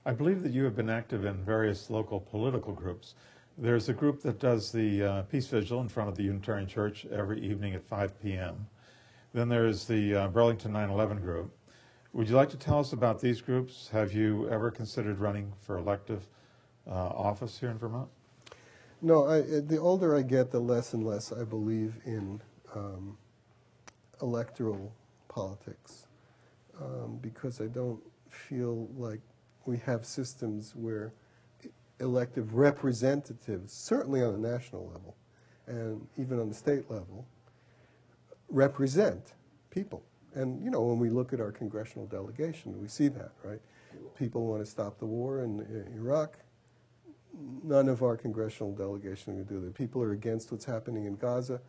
I believe that you have been active in various local political groups. There's a group that does the Peace Vigil in front of the Unitarian Church every evening at 5 p.m. Then there's the Burlington 9/11 group. Would you like to tell us about these groups? Have you ever considered running for elective office here in Vermont? No, the older I get, the less and less I believe in electoral politics, because I don't feel like we have systems where elective representatives, certainly on the national level and even on the state level, represent people. And, you know, when we look at our congressional delegation, we see that, right? People want to stop the war in Iraq. None of our congressional delegation would do that. People are against what's happening in Gaza.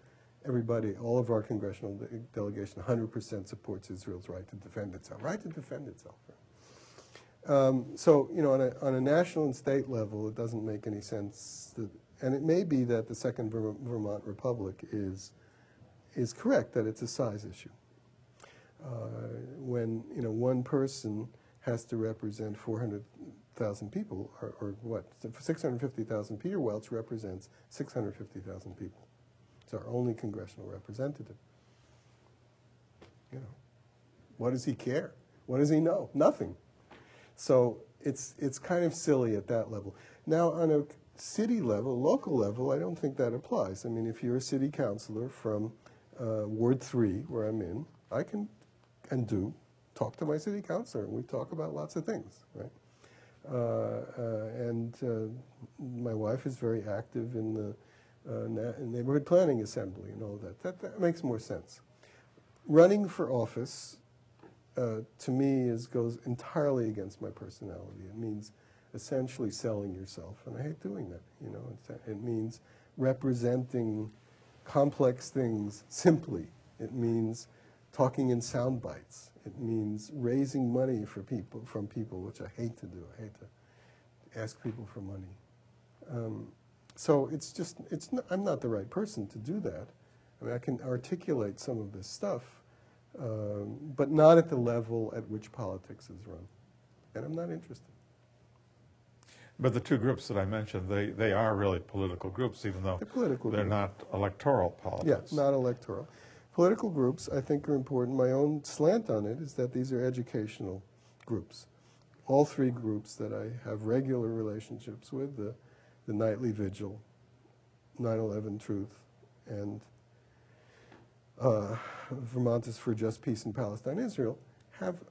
Everybody, all of our congressional delegation, 100% supports Israel's right to defend itself. Right to defend itself. Right? So, you know, on a national and state level, it doesn't make any sense. And it may be that the Second Vermont Republic is correct, that it's a size issue. When, you know, one person has to represent 400,000 people, or what, 650,000, Peter Welch represents 650,000 people. It's our only congressional representative. You know, what does he care? What does he know? Nothing. So it's kind of silly at that level. Now, on a city level, local level, I don't think that applies. I mean, if you're a city councilor from Ward 3, where I'm in, I can and do talk to my city councilor, and we talk about lots of things, right? My wife is very active in the neighborhood planning assembly and all that. That makes more sense. Running for office, to me, goes entirely against my personality. It means essentially selling yourself, and I hate doing that. You know, it means representing complex things simply. It means talking in sound bites. It means raising money from people, which I hate to do. I hate to ask people for money. So I'm not the right person to do that. I mean, I can articulate some of this stuff, but not at the level at which politics is run. And I'm not interested. But the two groups that I mentioned, they are really political groups, even though they're not electoral politics. Yeah, not electoral. Political groups, I think, are important. My own slant on it is that these are educational groups. All three groups that I have regular relationships with, the Nightly Vigil, 9/11 Truth, and Vermonters for Just Peace in Palestine, Israel, have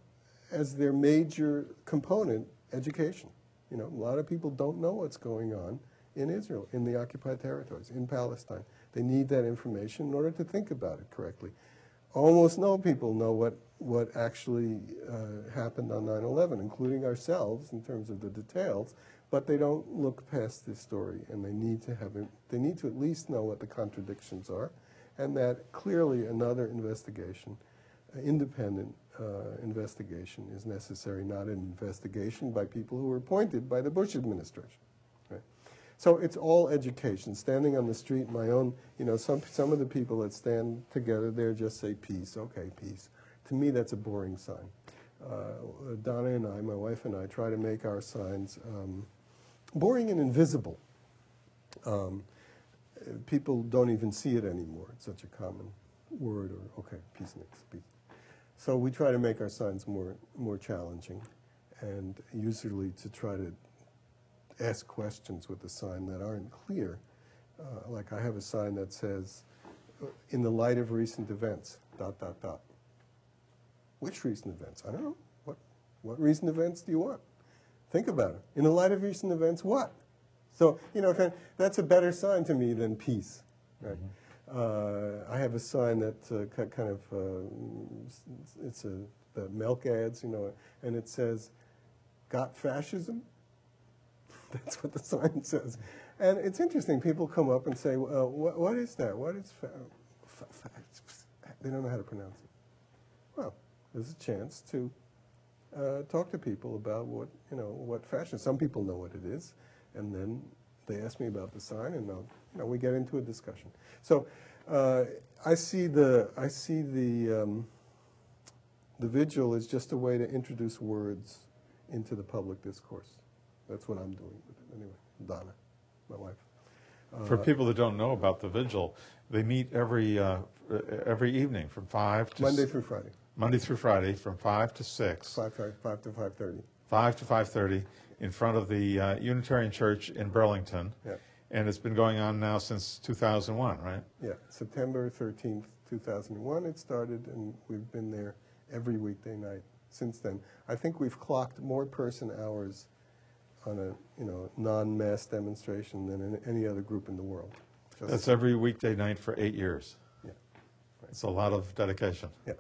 as their major component education. You know, a lot of people don't know what's going on in Israel, in the occupied territories, in Palestine. They need that information in order to think about it correctly. Almost no people know what actually happened on 9/11, including ourselves in terms of the details, but they don't look past this story, and they need to at least know what the contradictions are, and that clearly another investigation, independent investigation, is necessary, not an investigation by people who were appointed by the Bush administration. So it's all education. Standing on the street, my own, you know, some of the people that stand together there just say peace. Okay, peace. To me, that's a boring sign. Donna and I, my wife and I, try to make our signs boring and invisible. People don't even see it anymore. It's such a common word. Or okay, peace next, peace. So we try to make our signs more challenging, and usually to try to ask questions with a sign that aren't clear. Like I have a sign that says, in the light of recent events, ... Which recent events? I don't know. What recent events do you want? Think about it. In the light of recent events, what? So, you know, that's a better sign to me than peace. Right? Mm-hmm. I have a sign that kind of, it's the milk ads, you know, and it says, got fascism? That's what the sign says. And it's interesting. People come up and say, what is that? What is they don't know how to pronounce it. Well, there's a chance to talk to people about what fashion. Some people know what it is, and then they ask me about the sign, and we get into a discussion. So I see the vigil as just a way to introduce words into the public discourse. That's what I'm doing with it anyway. Donna, my wife. For people that don't know about the vigil, they meet every evening from 5 to Monday through Friday. Monday through Friday from 5 to 6. 5 to 5:30. 5 to 5:30 in front of the Unitarian Church in Burlington. Yeah. And it's been going on now since 2001, right? Yeah, September 13th, 2001 it started, and we've been there every weekday night since then. I think we've clocked more person hours on a non-mass demonstration than in any other group in the world. That's every weekday night for 8 years. Yeah. Right. It's a lot of dedication. Yeah.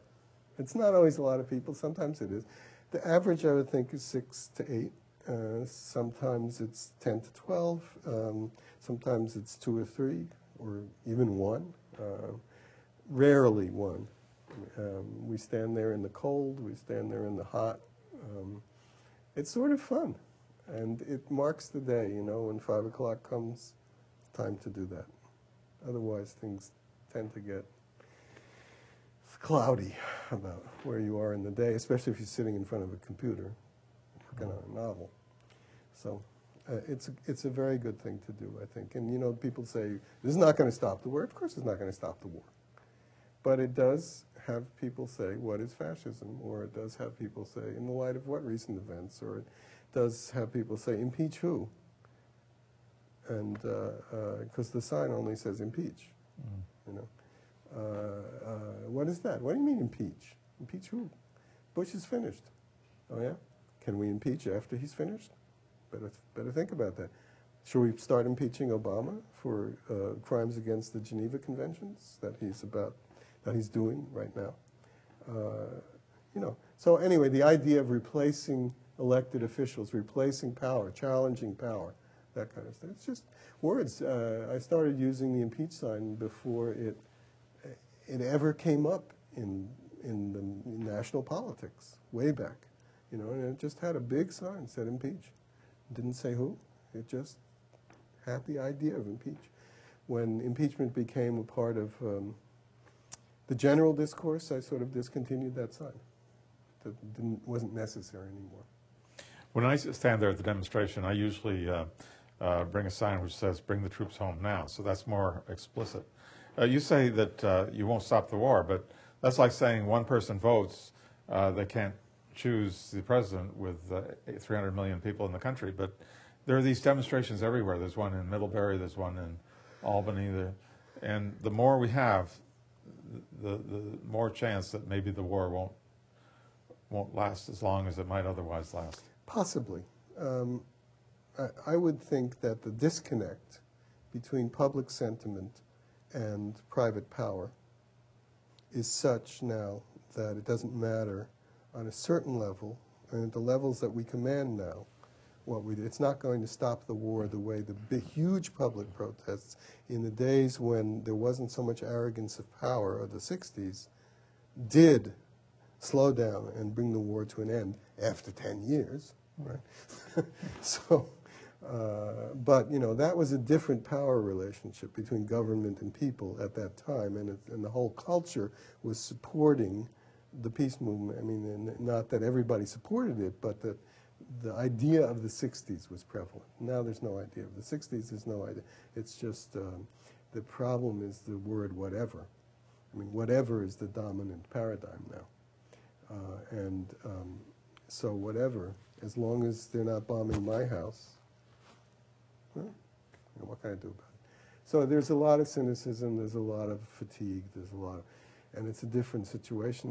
It's not always a lot of people. Sometimes it is. The average, I would think, is 6 to 8. Sometimes it's 10 to 12. Sometimes it's 2 or 3, or even 1. Rarely 1. We stand there in the cold. We stand there in the hot. It's sort of fun. And it marks the day, when 5 o'clock comes, time to do that. Otherwise, things tend to get cloudy about where you are in the day, especially if you're sitting in front of a computer working on a novel. So it's a very good thing to do, I think. And, people say, this is not going to stop the war. Of course it's not going to stop the war. But it does have people say, what is fascism? Or it does have people say, in the light of what recent events? Or it does have people say, impeach who? And because the sign only says impeach, what is that? What do you mean impeach? Impeach who? Bush is finished. Oh yeah? Can we impeach after he's finished? Better think about that. Should we start impeaching Obama for crimes against the Geneva Conventions that he's doing right now? So anyway, the idea of replacing elected officials, replacing power, challenging power, that kind of stuff. It's just words. I started using the impeach sign before it ever came up in the national politics, way back. And it just had a big sign, said impeach. It didn't say who. It just had the idea of impeach. When impeachment became a part of the general discourse, I sort of discontinued that sign. That wasn't necessary anymore. When I stand there at the demonstration, I usually bring a sign which says, bring the troops home now. So that's more explicit. You say that you won't stop the war, but that's like saying one person votes, they can't choose the president with 300 million people in the country. But there are these demonstrations everywhere. There's one in Middlebury, there's one in Albany. And the more we have, the more chance that maybe the war won't last as long as it might otherwise last. Possibly. I would think that the disconnect between public sentiment and private power is such now that it doesn't matter on a certain level, and at the levels that we command now, what we do. It's not going to stop the war the way the big, huge public protests in the days when there wasn't so much arrogance of power, of the 60s, did slow down and bring the war to an end after 10 years. Right? But that was a different power relationship between government and people at that time, and the whole culture was supporting the peace movement. I mean, not that everybody supported it, but that the idea of the 60s was prevalent. Now there's no idea of the 60s. There's no idea. It's just the problem is the word whatever. I mean, whatever is the dominant paradigm now, so whatever. As long as they're not bombing my house, well, what can I do about it? So there's a lot of cynicism, there's a lot of fatigue, and it's a different situation now.